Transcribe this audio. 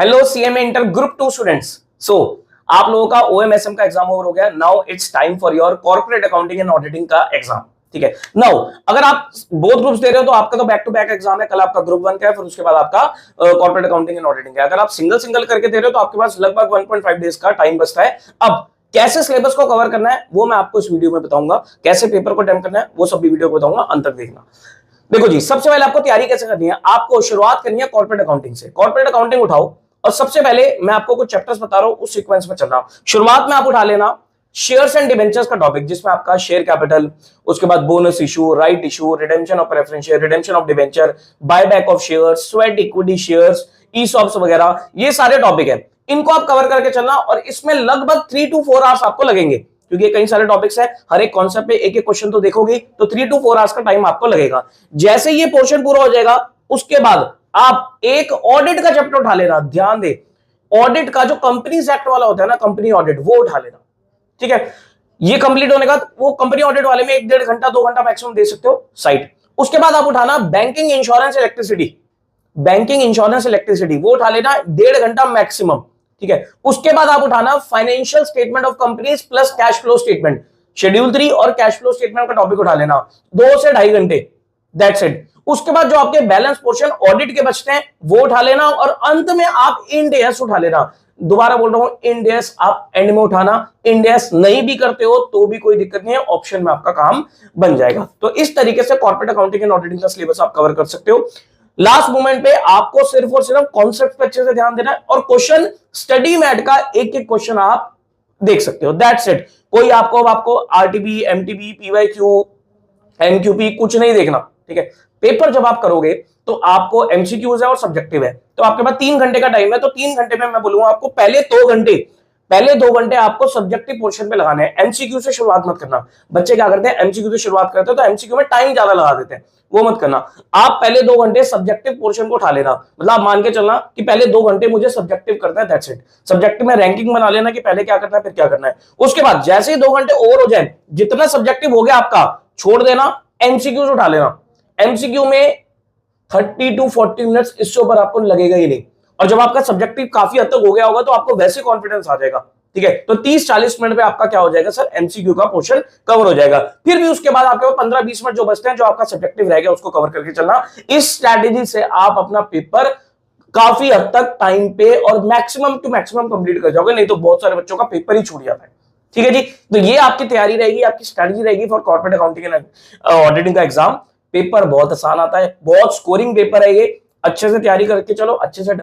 Hello CMA inter group 2 students. So आप लोगों का ओएमएसएम का एग्जाम ओवर हो गया। Now it's time for your corporate accounting and auditing का एग्जाम। ठीक है, नाउ अगर आप बोथ ग्रुप्स दे रहे हो तो आपका तो बैक टू बैक एग्जाम है। कल आपका ग्रुप 1 का है, फिर उसके बाद आपका कॉर्पोरेट अकाउंटिंग एंड ऑडिटिंग है। अगर आप सिंगल सिंगल करके दे रहे हो तो आपके पास लगभग 1.5 डेज का टाइम बचता है। अब कैसे सिलेबस को कवर करना है वो मैं आपको इस वीडियो में बताऊंगा, कैसे पेपर को अटेम्प्ट करना है वो सब भी वीडियो को बताऊंगा, अंत तक देखना। देखो जी, सबसे पहले आपको तैयारी कैसे करनी है, आपको शुरुआत करनी है कॉर्पोरेट अकाउंटिंग से। कॉर्पोरेट अकाउंटिंग उठाओ और सबसे पहले मैं आपको कुछ चैप्टर्स बता रहा हूं, उस सीक्वेंस में चल रहा हूं। शुरुआत में आप उठा लेना शेयर्स एंड डिबेंचर्स का टॉपिक, जिसमें आपका शेयर कैपिटल, उसके बाद bonus issue, right issue, redemption of preference share, redemption of debenture, buyback of shares, sweat equity shares, ESOPs वगैरह, ये सारे टॉपिक है। इनको आप कवर करके चलना और इसमें लगभग 3 to 4 आवर्स आपको लगेंगे, क्योंकि कई सारे टॉपिक्स है, हर एक कॉन्सेप्ट पे एक एक क्वेश्चन तो देखोगे, तो 3 to 4 आवर्स का टाइम आपको लगेगा। जैसे ये पोर्शन पूरा हो जाएगा उसके बाद आप एक ऑडिट का चैप्टर उठा लेना। ध्यान दे, ऑडिट का जो कंपनीज एक्ट वाला होता है ना, कंपनी ऑडिट, वो उठा लेना। ठीक है, ये कंप्लीट होने का वो कंपनी ऑडिट वाले में 1-1.5 घंटा 2 घंटा मैक्सिमम दे सकते हो साइट। उसके बाद आप उठाना banking insurance electricity, banking insurance electricity वो उठा लेना 1.5 घंटा मैक्सिमम। ठीक है, उसके बाद आप उठाना financial statement of companies plus cash flow statement, schedule 3 और कैश फ्लो स्टेटमेंट का टॉपिक उठा लेना 2 से 2.5 घंटे, दैट्स इट। उसके बाद जो आपके बैलेंस पोर्शन ऑडिट के बचते हैं वो उठा लेना और अंत में आप इंड एस उठा लेना। दोबारा बोल रहा हूं, इंड एस आप एंड में उठाना। इंड एस नहीं भी करते हो तो भी कोई दिक्कत नहीं है, ऑप्शन में आपका काम बन जाएगा। तो इस तरीके से कॉर्पोरेट अकाउंटिंग एंड ऑडिटिंग का सिलेबस आप कवर कर सकते हो। लास्ट मोमेंट पे आपको सिर्फ और सिर्फ कॉन्सेप्ट पे अच्छे से ध्यान देना है और क्वेश्चन स्टडी मैट का एक एक क्वेश्चन आप देख सकते हो, दैट्स इट। कोई आपको आरटीबी, एमटीबी, पीवाईक्यू, एमक्यूपी कुछ नहीं देखना। ठीक है, पेपर जब आप करोगे तो आपको एमसीक्यूज है और सब्जेक्टिव है, तो आपके पास 3 घंटे का टाइम है। तो 3 घंटे में मैं बोलूंगा आपको पहले 2 घंटे आपको सब्जेक्टिव पोर्शन पे लगाने हैं। एमसीक्यू से शुरुआत मत करना। बच्चे क्या करते हैं, एमसीक्यू से शुरुआत करते हैं तो एमसीक्यू में टाइम ज्यादा लगा देते हैं, वो मत करना। आप पहले 2 घंटे सब्जेक्टिव पोर्शन को उठा लेना, मतलब आप मान के चलना कि पहले 2 घंटे मुझे सब्जेक्टिव करना है, दैट्स इट। सब्जेक्टिव में रैंकिंग बना लेना कि पहले क्या करना है फिर क्या करना है। उसके बाद जैसे ही 2 घंटे ओवर हो जाए, जितना सब्जेक्टिव हो गया आपका छोड़ देना, एमसीक्यूज उठा लेना। एमसीक्यू में 30 to 40 मिनट्स इससे ऊपर आपको लगेगा ही नहीं, और जब आपका सब्जेक्टिव काफी हद तक हो गया होगा तो आपको वैसे कॉन्फिडेंस आ जाएगा। ठीक है, तो 30-40 मिनट में आपका क्या हो जाएगा सर, एमसीक्यू का पोर्शन कवर हो जाएगा। फिर भी उसके बाद आपके 15-20 मिनट जो बचते हैं, जो आपका सब्जेक्टिव रहेगा उसको कवर करके चलना। इस स्ट्रैटेजी से आप अपना पेपर काफी हद तक टाइम पे और मैक्सिमम टू मैक्सिमम कंप्लीट कर जाओगे, नहीं तो बहुत सारे बच्चों का पेपर ही छूट जाता है। ठीक है जी, तो ये आपकी तैयारी रहेगी, आपकी स्ट्रैटेजी रहेगी for corporate accounting and auditing का एग्जाम। पेपर बहुत आसान आता है, बहुत स्कोरिंग पेपर है ये, अच्छे से तैयारी करके चलो, अच्छे से